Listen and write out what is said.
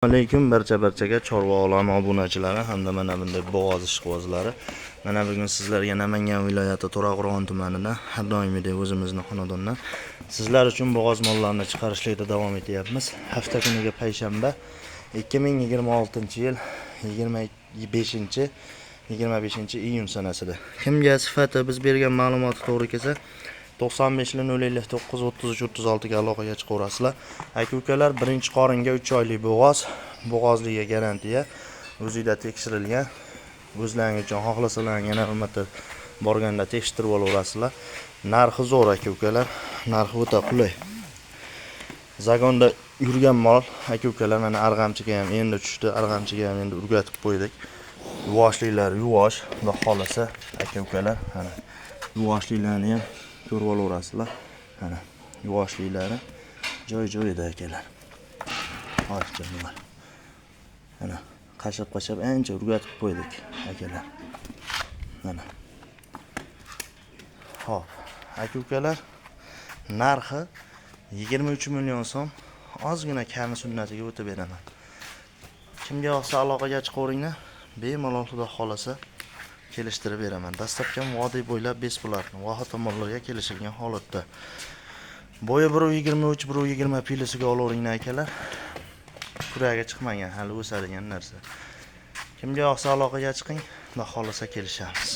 Alaykum barchaga chorva olami obunachilari hamda mana bunday bo'g'oz ishqibozlari. Mana bugun sizlarga Namangan viloyati To'raqo'rg'on tumanida har doimgidek o'zimizning xonadondan sizlar uchun bo'g'oz mollarni chiqarishlikda davom etyapmiz. Hafta kuniga payshanba 2026-yil 25-iyun sanasida. Kimga sifati biz bergan ma'lumot to'g'ri kelsa 95-009-33-36 ga aloqaga chiqaverasizlar. Aka-ukalar, birinchi qoringa 3 oylik bo'g'ozligiga garantiya, o'zingizda tekshirilgan, o'zlaringiz uchun xohlasalar yana ummatda borganda tekshirib olaverasizlar. Narxi zo'r aka-ukalar, narxi o'ta qulay. Zagonda yurgan mol aka-ukalar, mana arg'amchiga ham endi tushdi, arg'amchiga ham endi urgatib qo'ydik. Yuvoshliklar yuvosh, xudo xolasa aka-ukalar, mana yuvoshliklarni ham ko'rib olaverasizlar. Mana yuvoshliklari joy-joyida akalar. Hoy canlar. Mana qashab ancha urgatib qo'ydik akalar. Mana. Xo'p, aka-ukalar, narxi 23 million so'm. Ozgina kami sunnatiga o'tib beraman. Kimga yoqsa aloqaga chiqaveringlar. Bemalol xudo xolasa kelishtirib beraman. Dastlabki vodiy bo'ylab bespularni voha tomonlarga kelishilgan holatda. Bo'yi 1.23, 1.20 pilisiga olaveringlar akalar. Kuragi chiqmagan, hali o'sadigan narsa. Kimga yoqsa aloqaga chiqing, xudo xolasa kelishamiz.